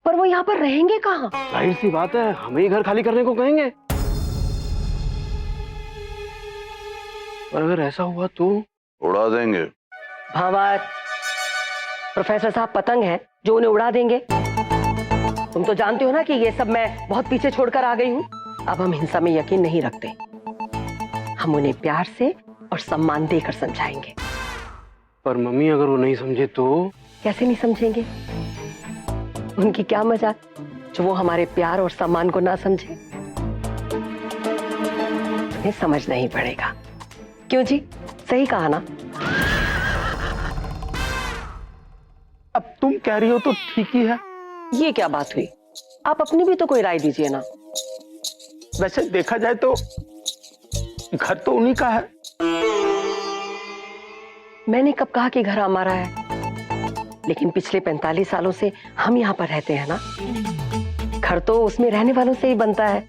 पर वो यहाँ पर रहेंगे कहाँ? जाहिर सी बात है, हमें ही घर खाली करने को कहेंगे। और अगर ऐसा हुआ तो उड़ा देंगे। भावर, प्रोफेसर साहब पतंग है जो उन्हें उड़ा देंगे। तुम तो जानते हो ना कि ये सब मैं बहुत पीछे छोड़कर आ गई हूँ। अब हम हिंसा में यकीन नहीं रखते। हम उन्हें प्यार से और सम्मान देकर समझाएंगे। पर मम्मी अगर वो नहीं समझे तो? कैसे नहीं समझेंगे? उनकी क्या मजाक जो वो हमारे प्यार और सम्मान को ना समझे। उन्हें समझना ही पड़ेगा। क्यों जी, सही कहा ना? अब तुम कह रही हो तो ठीक ही है। ये क्या बात हुई? आप अपनी भी तो कोई राय दीजिए ना। वैसे देखा जाए तो घर तो उन्हीं का है। मैंने कब कहा कि घर हमारा है? लेकिन पिछले 45 सालों से हम यहाँ पर रहते हैं ना। घर तो उसमें रहने वालों से ही बनता है।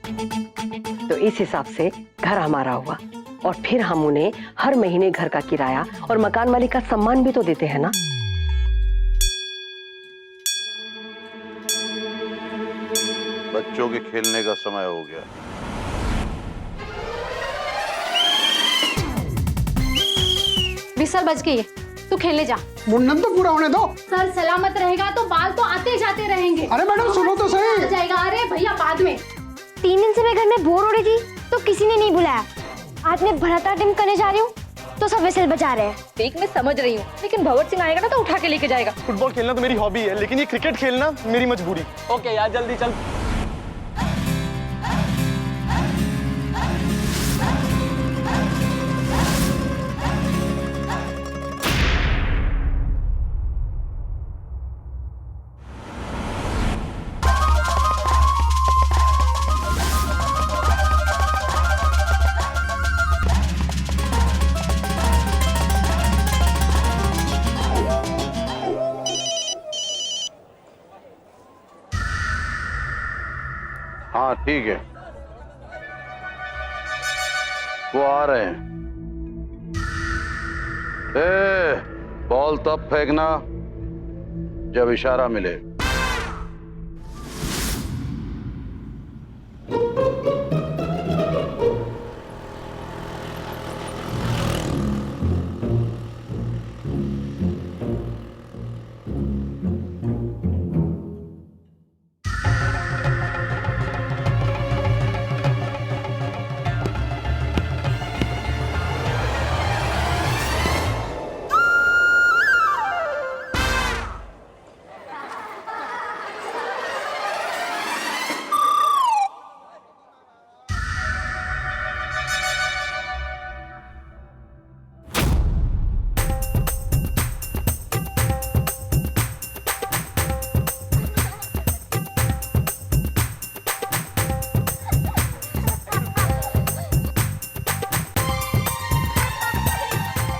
तो इस हिसाब से घर हमारा हुआ। और फिर हम उन्हें हर महीने घर का किराया और मकान मालिक का सम्मान भी तो देते हैं ना। बच्चों के खेलने का समय हो गया। विसल बज गई है, तू खेलने जा। मुंडन तो पूरा होने दो। सर सलामत रहेगा तो बाल तो आते जाते रहेंगे। अरे मैडम सुनो तो सही। आ जाएगा। अरे भैया बाद में। 3 दिन से मैं घर में बोर हो रही थी तो किसी ने नहीं बुलाया। आज मैं भरतनाट्यम करने जा रही हूँ तो सब विसल बजा रहे हैं। देख मैं समझ रही हूँ, लेकिन भगत सिंह आएगा ना तो उठा के लेके जाएगा। फुटबॉल खेलना तो मेरी हॉबी है, लेकिन ये क्रिकेट खेलना मेरी मजबूरी। ओके यार, जल्दी चल। हाँ ठीक है, वो आ रहे हैं। बॉल तब फेंकना जब इशारा मिले।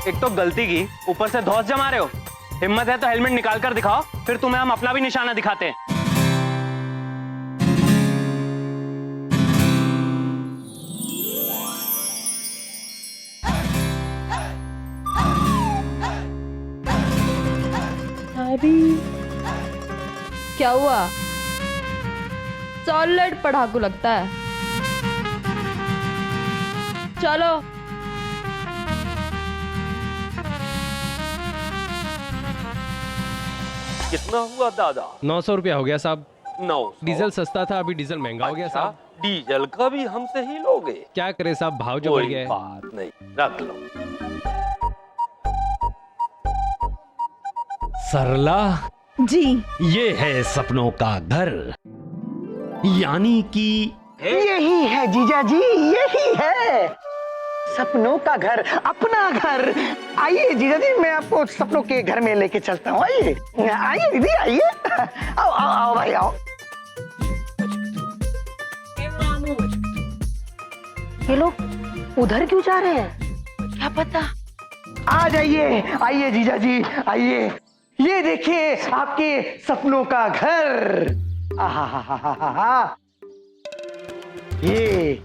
एक तो गलती की, ऊपर से धौंस जमा रहे हो। हिम्मत है तो हेलमेट निकाल कर दिखाओ, फिर तुम्हें हम अपना भी निशाना दिखाते हैं। अभी क्या हुआ? सॉलिड पढ़ाकू लगता है। चलो कितना हुआ दादा? 900 रुपया हो गया साहब। 900। डीजल सस्ता था, अभी डीजल महंगा हो गया साहब। डीजल का भी हमसे ही लोगे? क्या करे साहब, भाव जो बढ़ कोई गया। बात नहीं, रख लो। सरला जी, ये है सपनों का घर, यानी कि यही है जीजा जी, यही है सपनों का घर, अपना घर। आइए जीजा जी, मैं आपको सपनों के घर में लेके चलता हूँ। आइए आइए दीदी, आइए। आओ आओ आओ भाई आओ। ये लोग उधर क्यों जा रहे हैं? क्या पता। आ जाइए, आइए जीजा जी, आइए। ये देखिए आपके सपनों का घर। आहा, ये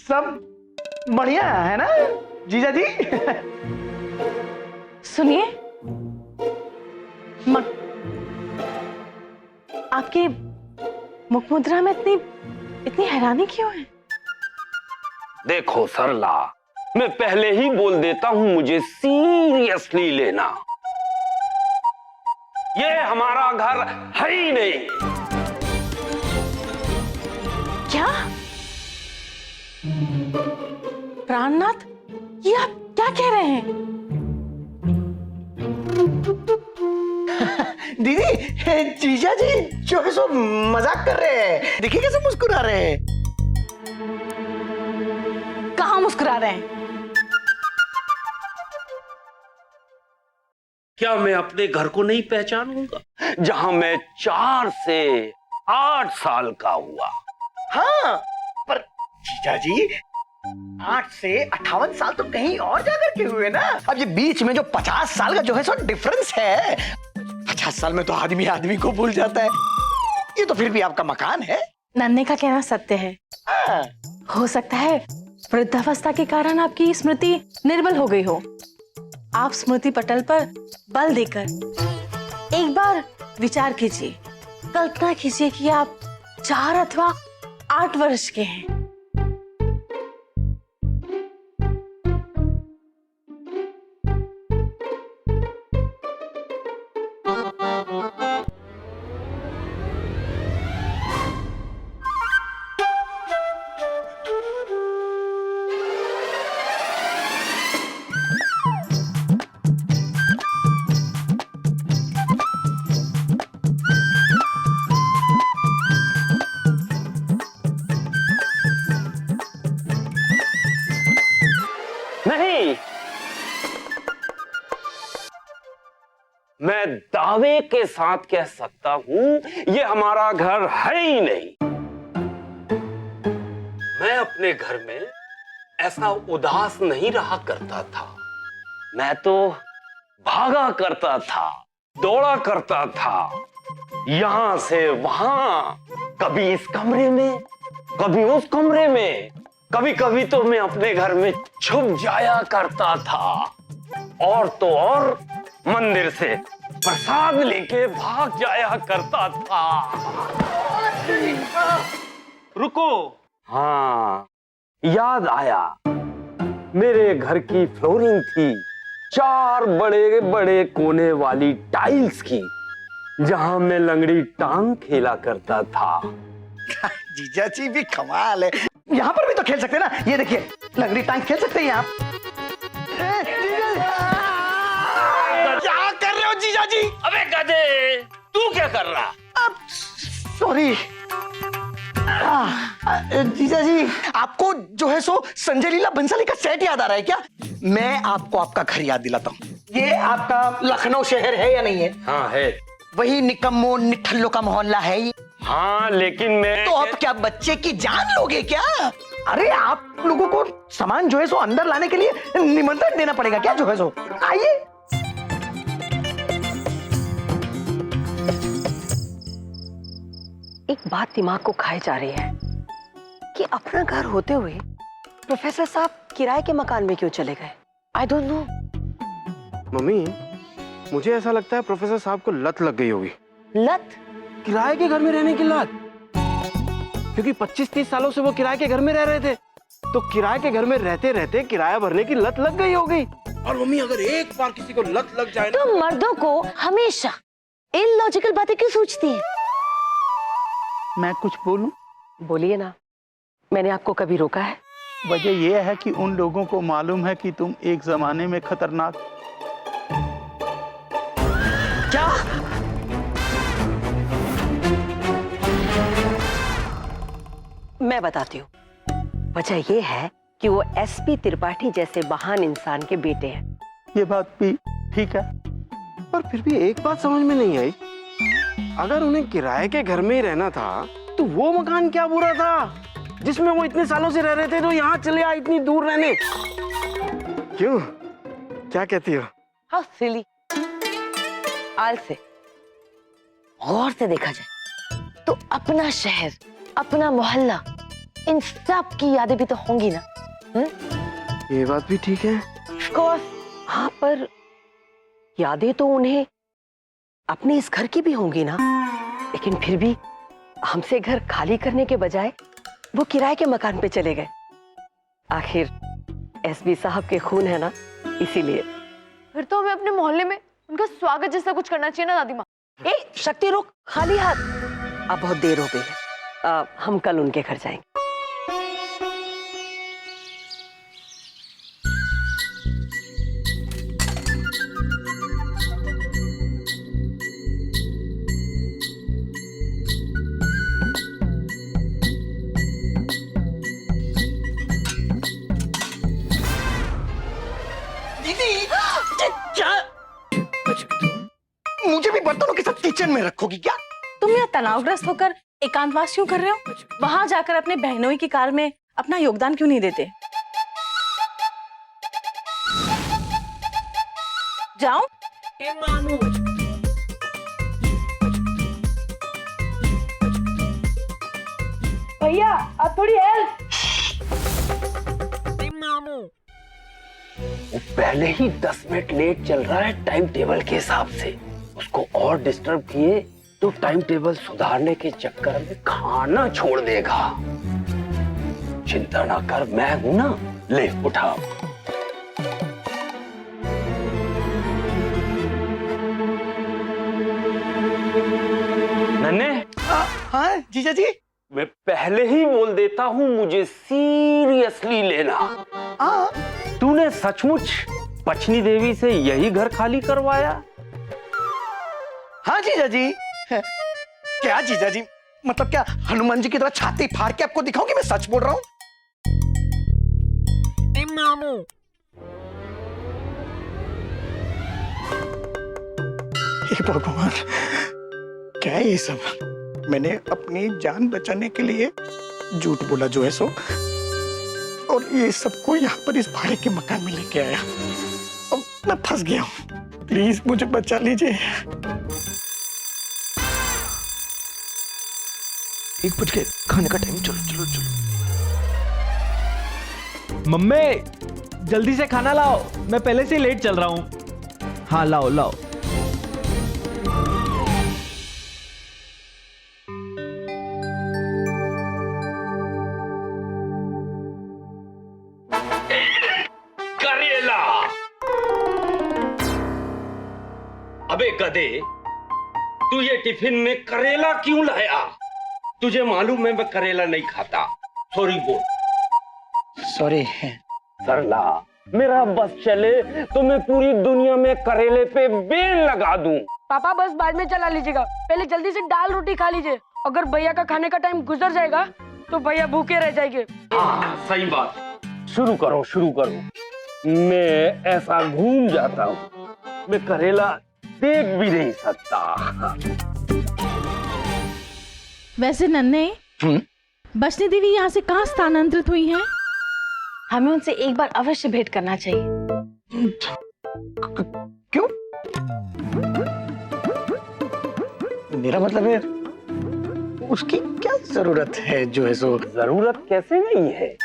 सब बढ़िया है ना? जीजा जी। सुनिए, आपकी मुख मुद्रा में इतनी हैरानी क्यों है? देखो सरला, मैं पहले ही बोल देता हूं, मुझे सीरियसली लेना। ये हमारा घर है ही नहीं। क्या? प्राणनाथ, ये आप क्या कह रहे हैं? दीदी, जीजा जी जो है सो मजाक कर रहे हैं। देखिए कैसे मुस्कुरा रहे हैं। कहाँ मुस्कुरा रहे हैं? क्या मैं अपने घर को नहीं पहचानूंगा, जहां मैं 4 से 8 साल का हुआ? हाँ, पर जीजा जी 8 से 58 साल तो कहीं और जाकर के हुए ना। अब ये बीच में जो 50 साल का जो है सो डिफरेंस है, 50 साल में तो आदमी आदमी को भूल जाता है। ये तो फिर भी आपका मकान है। नन्हे का कहना सत्य है। हाँ। हो सकता है वृद्धावस्था के कारण आपकी स्मृति निर्बल हो गई हो। आप स्मृति पटल पर बल देकर एक बार विचार कीजिए, कल्पना कीजिए कि आप 4 अथवा 8 वर्ष के हैं। नहीं, मैं दावे के साथ कह सकता हूं, ये हमारा घर है ही नहीं। मैं अपने घर में ऐसा उदास नहीं रहा करता था। मैं तो भागा करता था, दौड़ा करता था, यहां से वहां, कभी इस कमरे में, कभी उस कमरे में, कभी कभी तो मैं अपने घर में छुप जाया करता था। और तो और मंदिर से प्रसाद लेके भाग जाया करता था। रुको। हाँ, याद आया, मेरे घर की फ्लोरिंग थी 4 बड़े बड़े कोने वाली टाइल्स की, जहां मैं लंगड़ी टांग खेला करता था। जीजा जी भी कमाल है। यहाँ पर भी तो खेल सकते हैं ना। ये देखिए, लंगड़ी टांग खेल सकते हैं यहाँ। क्या कर रहे हो जीजा जी? अबे गधे, तू क्या कर रहा? सॉरी जीजा जी, आपको जो है सो संजय लीला बंसाली का सेट याद आ रहा है क्या? मैं आपको आपका घर याद दिलाता हूँ। ये आपका लखनऊ शहर है या नहीं है? हाँ है। वही निकम्मो निठल्लो का मोहल्ला है ये। हाँ, लेकिन मैं तो अब क्या बच्चे की जान लोगे क्या? अरे आप लोगों को सामान जो है सो अंदर लाने के लिए निमंत्रण देना पड़ेगा क्या? जो है सो आइए। एक बात दिमाग को खाए जा रही है कि अपना घर होते हुए प्रोफेसर साहब किराए के मकान में क्यों चले गए? I don't know. मम्मी, मुझे ऐसा लगता है प्रोफेसर साहब को लत लग गई होगी। लत? किराए के घर में रहने की लत। क्योंकि 25-30 सालों से वो किराए के घर में रह रहे थे, तो किराए के घर में रहते रहते किराया भरने की लत लग गई होगी। और मम्मी, अगर एक बार किसी को लत लग जाए तो मर्दों को हमेशा इलॉजिकल बातें क्यों सोचती है? मैं कुछ बोलूं? बोलिए ना, मैंने आपको कभी रोका है? वजह यह है कि उन लोगों को मालूम है कि तुम एक जमाने में खतरनाक। क्या? मैं बताती हूँ। वजह यह है कि वो एसपी त्रिपाठी जैसे महान इंसान के बेटे हैं। ये बात भी ठीक है, पर फिर भी एक बात समझ में नहीं आई, अगर उन्हें किराए के घर में ही रहना था तो वो मकान क्या बुरा था जिसमें वो इतने सालों से रह रहे थे, तो यहाँ चले आए इतनी दूर रहने? क्यों, क्या कहती हो? How silly. आल से गौर से देखा जाए तो अपना शहर, अपना मोहल्ला, इन सब की यादें भी तो होंगी ना। ये बात भी ठीक है। हाँ, पर यादें तो उन्हें अपने इस घर की भी होंगी ना, लेकिन फिर भी हमसे घर खाली करने के बजाय वो किराए के मकान पे चले गए। आखिर एसबी साहब के खून है ना, इसीलिए। फिर तो हमें अपने मोहल्ले में उनका स्वागत जैसा कुछ करना चाहिए ना दादी माँ। ए शक्ति, रुक, खाली हाथ। अब बहुत देर हो गई है, हम कल उनके घर जाएंगे। मुझे भी बर्तनों के साथ किचन में रखोगी क्या? तुम यहाँ तनावग्रस्त होकर एकांतवास क्यों कर रहे हो? वहां जाकर अपने बहनोई की कार में अपना योगदान क्यों नहीं देते? जाओ। भैया आप थोड़ी हेल्प। वो पहले ही 10 मिनट लेट चल रहा है टाइम टेबल के हिसाब से। उसको और डिस्टर्ब किए तो टाइम टेबल सुधारने के चक्कर में खाना छोड़ देगा। चिंता ना कर, मैं हूं ना। ले उठा। नन्हे। हाँ जीजा जी। मैं पहले ही बोल देता हूं, मुझे सीरियसली लेना। तूने सचमुच पचनी देवी से यही घर खाली करवाया? हाँ जीजा जी। क्या जीजा जी, मतलब क्या हनुमान जी की तरह छाती फाड़ के आपको दिखाऊं कि मैं सच बोल रहा हूं? हे भगवान, क्या है ये सब? मैंने अपनी जान बचाने के लिए झूठ बोला जो है सो, और ये सबको यहाँ पर इस भाड़े के मकान में लेके आया। अब मैं फंस गया हूँ, प्लीज मुझे बचा लीजिए। 1 बज गए, खाने का टाइम। चलो चलो चलो। मम्मी जल्दी से खाना लाओ, मैं पहले से लेट चल रहा हूँ। हाँ लाओ लाओ। करेला। अबे गधे, तू ये टिफिन में करेला क्यों लाया? तुझे मालूम है मैं करेला नहीं खाता। सॉरी बोल। सॉरी। सरला, मेरा बस चले तो मैं पूरी दुनिया में करेले पे बेल लगा दूं। पापा बस बाद में चला लीजिएगा, पहले जल्दी से दाल रोटी खा लीजिए। अगर भैया का खाने का टाइम गुजर जाएगा तो भैया भूखे रह जाएंगे। हाँ सही बात। शुरू करो शुरू करो। मैं ऐसा घूम जाता हूँ, मैं करेला देख भी नहीं सकता। वैसे नन्हे, बचनी देवी यहाँ से कहाँ स्थानांतरित हुई हैं? हमें उनसे एक बार अवश्य भेंट करना चाहिए। क्यों? मेरा मतलब है उसकी क्या जरूरत है जो है सो? जरूरत कैसे नहीं है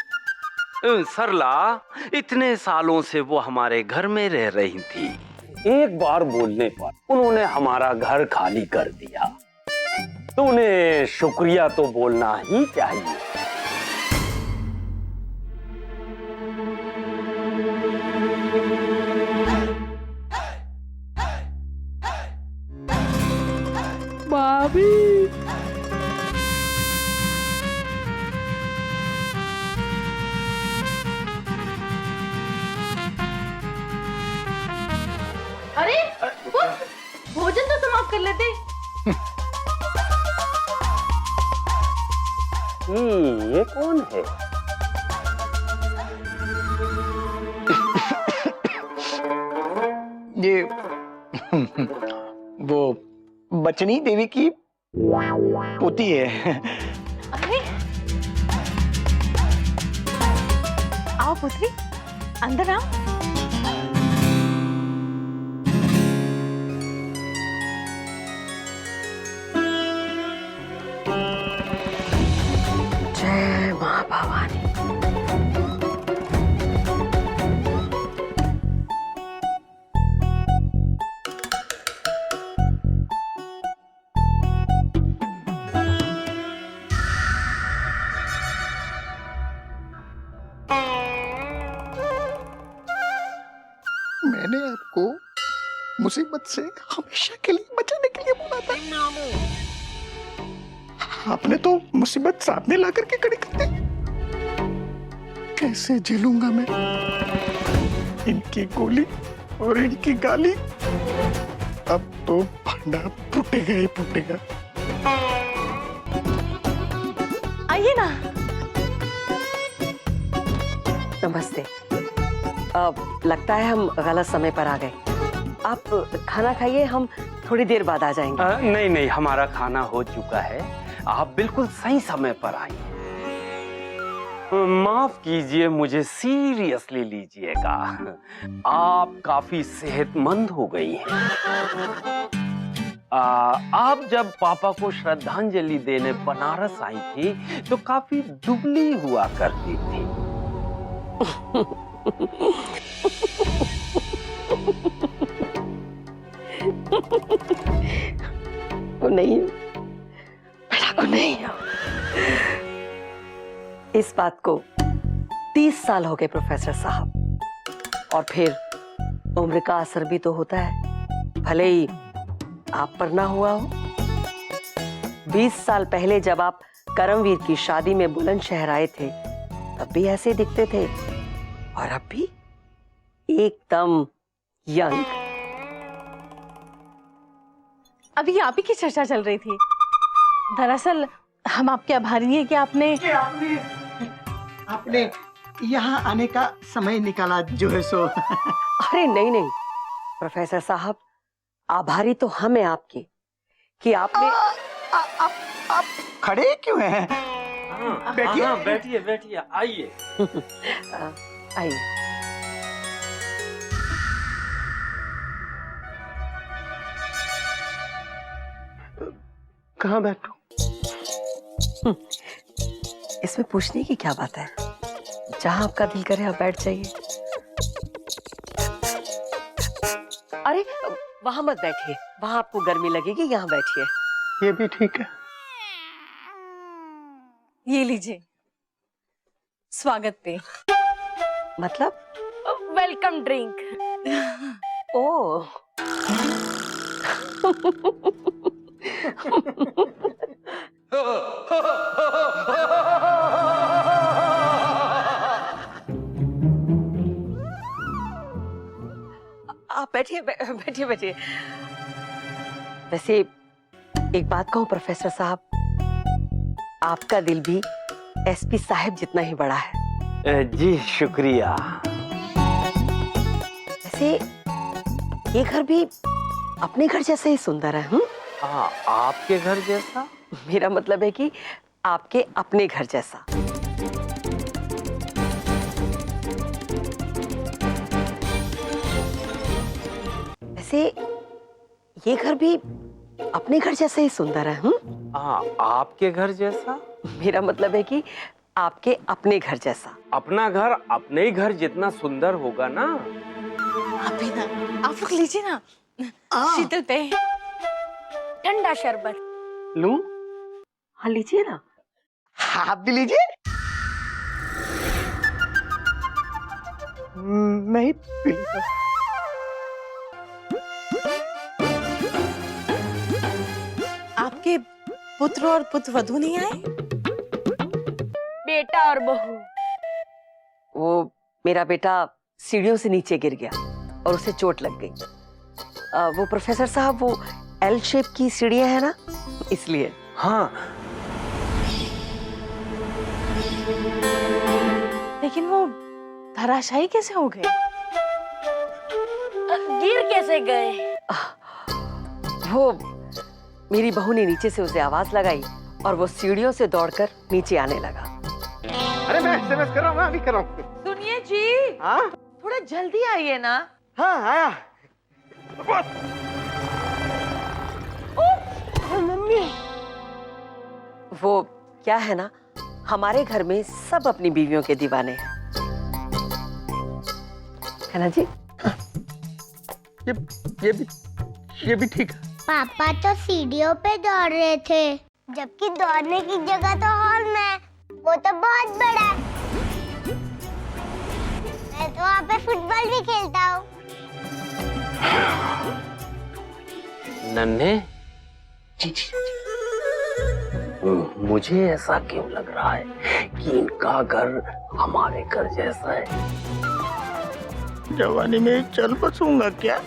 सरला, इतने सालों से वो हमारे घर में रह रही थी। एक बार बोलने पर उन्होंने हमारा घर खाली कर दिया, तो उन्हें शुक्रिया तो बोलना ही चाहिए। भाभी अरे भोजन तो समाप्त कर लेते। ये कौन है? ये वो बचनी देवी की पोती है। अरे आओ पुत्री, अंदर आओ। जय मां भवानी। मैंने आपको मुसीबत से हमेशा के लिए बचाने के लिए बोला था। आपने तो मुसीबत सामने ला करके खड़ी कर दी। कैसे झेलूंगा मैं इनकी गोली और इनकी गाली। अब तो भांडा फूटेगा ही फूटेगा। आइए ना। नमस्ते। लगता है हम गलत समय पर आ गए। आप खाना खाइए, हम थोड़ी देर बाद आ जाएंगे। नहीं नहीं, हमारा खाना हो चुका है। आप बिल्कुल सही समय पर आई। माफ कीजिए, मुझे सीरियसली लीजिएगा। आप काफी सेहतमंद हो गई हैं। आप जब पापा को श्रद्धांजलि देने बनारस आई थी तो काफी दुबली हुआ करती थी। वो नहीं, बेटा को नहीं। इस बात को 30 साल हो गए प्रोफेसर साहब। और फिर उम्र का असर भी तो होता है, भले ही आप पर ना हुआ हो। 20 साल पहले जब आप करमवीर की शादी में बुलंदशहर आए थे तब भी ऐसे दिखते थे, और अब भी एकदम यंग। अभी आप ही की चर्चा चल रही थी। दरअसल हम आपके आभारी हैं कि आपने यहाँ आने का समय निकाला जो है सो। अरे नहीं नहीं प्रोफेसर साहब, आभारी तो हम हैं आपके कि आपने। आप खड़े क्यों हैं? बैठिए। बैठिए बैठिए, आइए। आइए। कहाँ बैठूं? इसमें पूछने की क्या बात है? जहां आपका दिल करे आप बैठ जाइए। अरे वहां मत बैठिए, वहां आपको गर्मी लगेगी, यहाँ बैठिए। ये भी ठीक है। ये लीजिए स्वागत पे। मतलब? Welcome drink. ओह आप बैठिए बैठिए बैठिए। वैसे एक बात कहूं प्रोफेसर साहब, आपका दिल भी एसपी साहब जितना ही बड़ा है। जी शुक्रिया। वैसे ये घर भी अपने घर जैसे ही सुंदर है। आपके घर जैसा? मेरा मतलब है कि आपके अपने घर जैसा। वैसे ये घर भी अपने घर जैसे ही सुंदर है। आपके घर जैसा? मेरा मतलब है कि आपके अपने घर जैसा। अपना घर अपने ही घर जितना सुंदर होगा ना। आप भी ना, आप लोग लीजिए ना शीतल पे। ठंडा शरबत लूं? हाँ लीजिए ना। आप भी लीजिए। नहीं पी लेता। आपके पुत्र और पुत्रवधू नहीं आए? बेटा और बहू। वो मेरा बेटा सीढ़ियों से नीचे गिर गया और उसे चोट लग गई। वो प्रोफेसर साहब, वो एल शेप की सीढ़ियां है ना, इसलिए। हाँ। लेकिन वो धराशायी कैसे हो गए? गिर कैसे गए? वो मेरी बहू ने नीचे से उसे आवाज लगाई और वो सीढ़ियों से दौड़कर नीचे आने लगा। अरे मैं एसएमएस कर रहा हूँ, मैं अभी कर रहा हूँ। सुनिए जी। हाँ? थोड़ा जल्दी आइए ना। हाँ आया। मम्मी, वो क्या है ना, हमारे घर में सब अपनी बीवियों के दीवाने हैं, है ना जी? ये भी ठीक है। पापा तो सीढ़ियों पे दौड़ रहे थे, जबकि दौड़ने की जगह तो हॉल में है। वो तो बहुत बड़ा है। मैं तो वहाँ पे फुटबॉल भी खेलता हूँ। नन्हे मुझे ऐसा क्यों लग रहा है कि इनका घर हमारे घर जैसा है। जवानी में चल बसूंगा क्या?